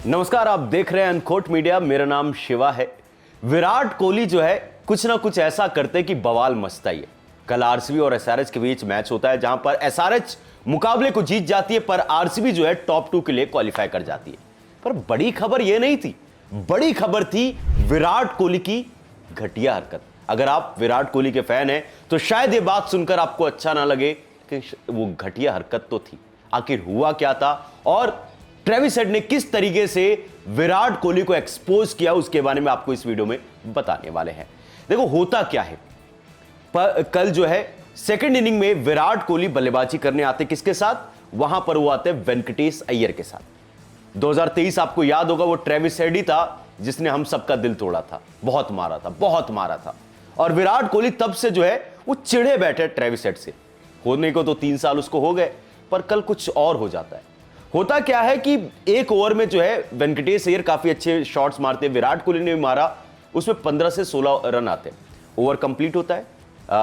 नमस्कार, आप देख रहे हैं अनकोट मीडिया। मेरा नाम शिवा है। विराट कोहली जो है कुछ ना कुछ ऐसा करते कि बवाल मचता ही है। कल आरसीबी और एसआरएच के बीच मैच होता है, जहां पर एसआरएच मुकाबले को जीत जाती है, पर आरसीबी जो है टॉप 2 के लिए क्वालिफाई कर जाती है। पर बड़ी खबर यह नहीं थी, बड़ी खबर थी विराट कोहली की घटिया हरकत। अगर आप विराट कोहली के फैन हैं तो शायद ये बात सुनकर आपको अच्छा ना लगे कि वो घटिया हरकत तो थी। आखिर हुआ क्या था और ट्रेविस हेड ने किस तरीके से विराट कोहली को एक्सपोज किया, उसके बारे में आपको इस वीडियो में बताने वाले हैं। देखो होता क्या है, कल जो है सेकंड इनिंग में विराट कोहली बल्लेबाजी करने आते किसके साथ? वहां पर वो आते वेंकटेश अय्यर के साथ। 2023 आपको याद होगा, वो ट्रेविस हेड ही था जिसने हम सबका दिल तोड़ा था, बहुत मारा था, बहुत मारा था। और विराट कोहली तब से जो है वो चिढ़े बैठे ट्रेविस हेड से। होने को तो 3 साल उसको हो गए, पर कल कुछ और हो जाता है। होता क्या है कि एक ओवर में जो है वेंकटेश अय्यर काफी अच्छे शॉट्स मारते हैं, विराट कोहली ने भी मारा, उसमें 15 से 16 रन आते हैं। ओवर कंप्लीट होता है,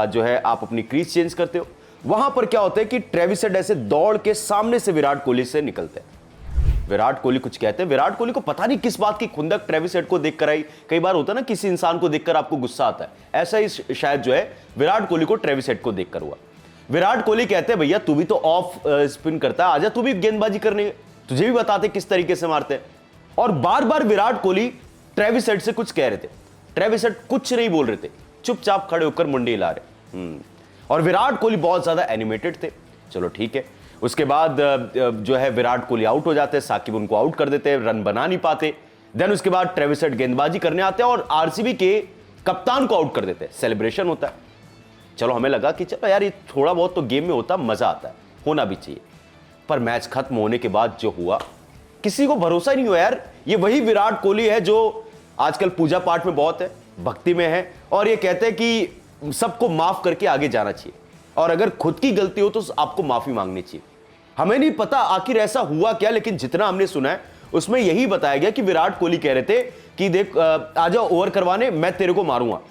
जो है आप अपनी क्रीज चेंज करते हो। वहां पर क्या होता है कि ट्रेविस हेड ऐसे दौड़ के सामने से विराट कोहली से निकलते हैं। विराट कोहली कुछ कहते हैं, विराट कोहली को पता नहीं किस बात की खुंदक ट्रेविस हेड को देखकर आई। कई बार होता है ना, किसी इंसान को देखकर आपको गुस्सा आता है, ऐसा ही शायद जो है विराट कोहली को ट्रेविस हेड को देखकर हुआ। विराट कोहली कहते हैं, भैया तू भी तो ऑफ स्पिन करता है, आजा तू भी गेंदबाजी करने, तुझे भी बताते किस तरीके से मारते हैं। और बार बार विराट कोहली ट्रेविस हेड से कुछ कह रहे थे, ट्रेविस हेड कुछ नहीं बोल रहे थे, चुपचाप खड़े होकर मुंडी हिला रहे। और विराट कोहली बहुत ज्यादा एनिमेटेड थे। चलो ठीक है, उसके बाद जो है विराट कोहली आउट हो जाते हैं, साकिब उनको आउट कर देते हैं, रन बना नहीं पाते। देन उसके बाद ट्रेविस हेड गेंदबाजी करने आते हैं और आरसीबी के कप्तान को आउट कर देते हैं। सेलिब्रेशन होता है। चलो हमें लगा कि चलो यार ये थोड़ा बहुत तो गेम में होता, मजा आता है, होना भी चाहिए। पर मैच खत्म होने के बाद जो हुआ, किसी को भरोसा ही नहीं हुआ यार। ये वही विराट कोहली है जो आजकल पूजा पाठ में बहुत है, भक्ति में है, और ये कहते हैं कि सबको माफ करके आगे जाना चाहिए, और अगर खुद की गलती हो तो आपको माफी मांगनी चाहिए। हमें नहीं पता आखिर ऐसा हुआ क्या, लेकिन जितना हमने सुना है उसमें यही बताया गया कि विराट कोहली कह रहे थे कि देख आजा ओवर करवाने, मैं तेरे को मारूंगा।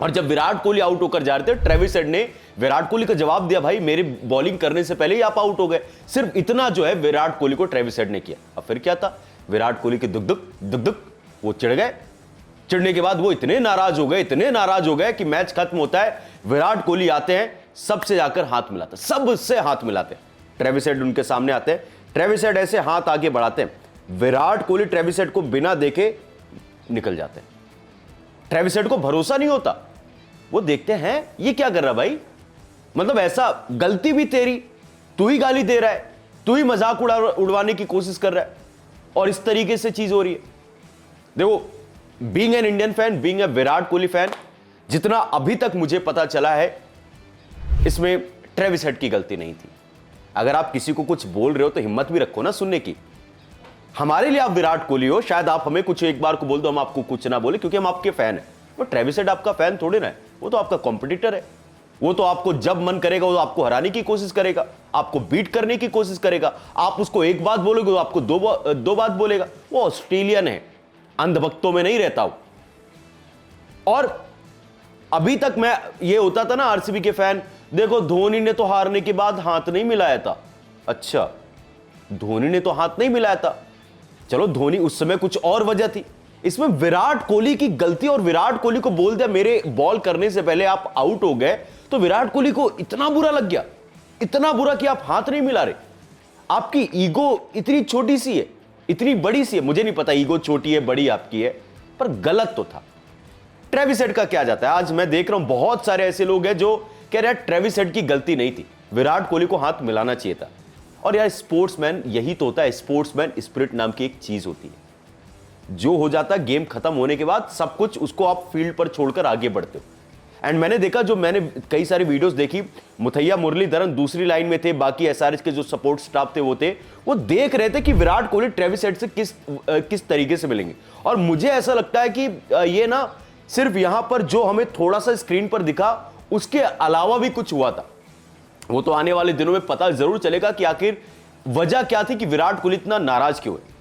और जब विराट कोहली आउट होकर जा रहे थे, ट्रेविस हेड ने विराट कोहली का जवाब दिया, भाई मेरी बॉलिंग करने से पहले ही आप आउट हो गए। सिर्फ इतना जो है विराट कोहली को ट्रेविस हेड ने किया। अब फिर क्या था, विराट कोहली की दुक दुक दुक दुक, वो चिढ़ गए। चिढ़ने के बाद वो इतने नाराज हो गए, इतने नाराज हो गए कि मैच खत्म होता है, विराट कोहली आते हैं, सबसे जाकर हाथ मिलाते, सबसे हाथ मिलाते। ट्रेविस हेड उनके सामने आते हैं, ट्रेविस हेड ऐसे हाथ आगे बढ़ाते हैं, विराट कोहली ट्रेविस हेड को बिना देखे निकल जाते हैं। ट्रेविस हेड को भरोसा नहीं होता, वो देखते हैं ये क्या कर रहा भाई, मतलब ऐसा गलती भी तेरी, तू ही गाली दे रहा है, तू ही मजाक उड़वाने की कोशिश कर रहा है, और इस तरीके से चीज हो रही है। देखो, being an Indian fan, being a Virat Kohli fan, जितना अभी तक मुझे पता चला है, इसमें ट्रेविस हेड की गलती नहीं थी। अगर आप किसी को कुछ बोल रहे हो तो हिम्मत भी रखो ना सुनने की। हमारे लिए आप विराट कोहली हो, शायद आप हमें कुछ एक बार को बोल दो, हम आपको कुछ ना बोले क्योंकि हम आपके फैन हैं। वो ट्रेविस हेड आपका फैन थोड़े ना है, वो तो आपका कॉम्पिटिटर है। वो तो आपको जब मन करेगा वो आपको हराने की कोशिश करेगा, आपको बीट करने की कोशिश करेगा। आप उसको एक बात बोलोगे तो आपको दो बात बोलेगा। वो ऑस्ट्रेलियन है, अंधभक्तों में नहीं रहता हूं। और अभी तक मैं ये होता था ना आरसीबी के फैन, देखो धोनी ने तो हारने के बाद हाथ नहीं मिलाया था। अच्छा, धोनी ने तो हाथ नहीं मिलाया था, चलो धोनी उस समय कुछ और वजह थी। इसमें विराट कोहली की गलती, और विराट कोहली को बोल दिया मेरे बॉल करने से पहले आप आउट हो गए, तो विराट कोहली को इतना बुरा लग गया, इतना बुरा कि आप हाथ नहीं मिला रहे। आपकी ईगो इतनी छोटी सी है, इतनी बड़ी सी है, मुझे नहीं पता ईगो छोटी है बड़ी आपकी है, पर गलत तो था। ट्रेविस हेड का क्या जाता है, आज मैं देख रहा हूं बहुत सारे ऐसे लोग हैं जो कह रहे हैं ट्रेविस हेड की गलती नहीं थी, विराट कोहली को हाथ मिलाना चाहिए था। और यार स्पोर्ट्समैन यही तो होता है, स्पोर्ट्समैन स्पिरिट नाम की एक चीज होती है। जो हो जाता है गेम खत्म होने के बाद, सब कुछ उसको आप फील्ड पर छोड़कर आगे बढ़ते हो। एंड मैंने देखा, जो मैंने कई सारी वीडियोस देखी, मुथैया मुरलीधरन दूसरी लाइन में थे, बाकी एसआरएच के जो सपोर्ट स्टाफ थे वो देख रहे थे कि विराट कोहली ट्रेविस हेड से किस तरीके से मिलेंगे। और मुझे ऐसा लगता है कि ये ना सिर्फ यहां पर जो हमें थोड़ा सा स्क्रीन पर दिखा, उसके अलावा भी कुछ हुआ था। वो तो आने वाले दिनों में पता जरूर चलेगा कि आखिर वजह क्या थी कि विराट कोहली इतना नाराज क्यों है।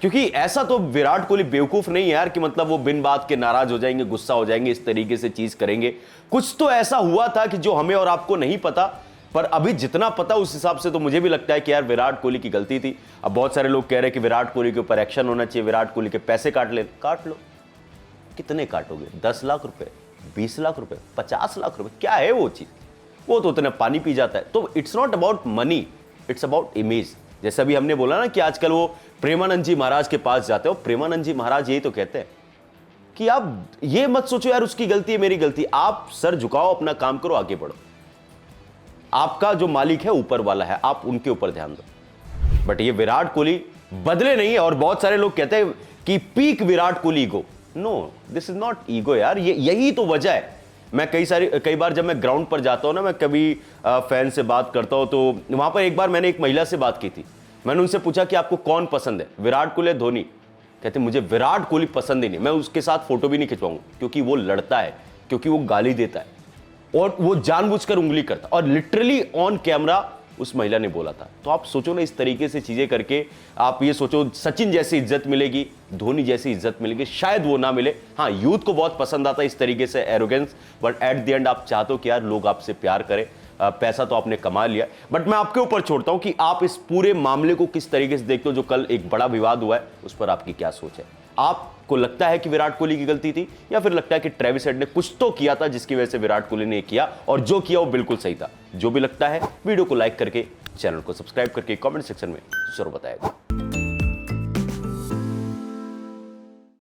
क्योंकि ऐसा तो विराट कोहली बेवकूफ नहीं है यार कि मतलब वो बिन बात के नाराज हो जाएंगे, गुस्सा हो जाएंगे, इस तरीके से चीज करेंगे। कुछ तो ऐसा हुआ था कि जो हमें और आपको नहीं पता, पर अभी जितना पता उस हिसाब से तो मुझे भी लगता है कि यार विराट कोहली की गलती थी। अब बहुत सारे लोग कह रहे हैं कि विराट कोहली के ऊपर एक्शन होना चाहिए, विराट कोहली के पैसे काट लो। कितने काटोगे? 10 लाख रुपए, 20 लाख रुपए, 50 लाख रुपए? क्या है वो चीज? वो तो उतना पानी पी जाता है। तो it's not about money, it's about image. जैसे अभी हमने बोला ना कि आजकल वो प्रेमानंद जी महाराज के पास जाते हो, प्रेमानंद जी महाराज यही तो कहते हैं कि आप ये मत सोचो यार उसकी गलती है मेरी गलती, आप सर झुकाओ, अपना काम करो, आगे बढ़ो। आपका जो मालिक है ऊपर वाला है, आप उनके ऊपर ध्यान दो। बट ये विराट कोहली बदले नहीं है। और बहुत सारे लोग कहते हैं कि peak Virat Kohli ego. No, this is not ego यार, यही तो वजह है। मैं कई बार जब मैं ग्राउंड पर जाता हूं ना, मैं कभी फैन से बात करता हूं, तो वहां पर एक बार मैंने एक महिला से बात की थी। मैंने उनसे पूछा कि आपको कौन पसंद है, विराट कोहली या धोनी? कहते मुझे विराट कोहली पसंद ही नहीं, मैं उसके साथ फोटो भी नहीं खिंचवाऊंगा, क्योंकि वो लड़ता है, क्योंकि वो गाली देता है और वो जानबूझकर उंगली करता। और लिटरली ऑन कैमरा उस महिला ने बोला था। तो आप सोचो ना, इस तरीके से चीजें करके आप ये सोचो सचिन जैसी इज्जत मिलेगी, धोनी जैसी इज्जत मिलेगी, शायद वो ना मिले। हाँ, यूथ को बहुत पसंद आता है इस तरीके से arrogance, but at the end आप चाहते हो कि यार लोग आपसे प्यार करें। पैसा तो आपने कमा लिया, बट मैं आपके ऊपर छोड़ता हूं कि आप इस पूरे मामले को किस तरीके से देखते हो। जो कल एक बड़ा विवाद हुआ है, उस पर आपकी क्या सोच है? आपको लगता है कि विराट कोहली की गलती थी, या फिर लगता है कि ट्रेविस हेड ने कुछ तो किया था जिसकी वजह से विराट कोहली ने किया, और जो किया वो बिल्कुल सही था? जो भी लगता है वीडियो को लाइक करके, चैनल को सब्सक्राइब करके कमेंट सेक्शन में जरूर बताएगा।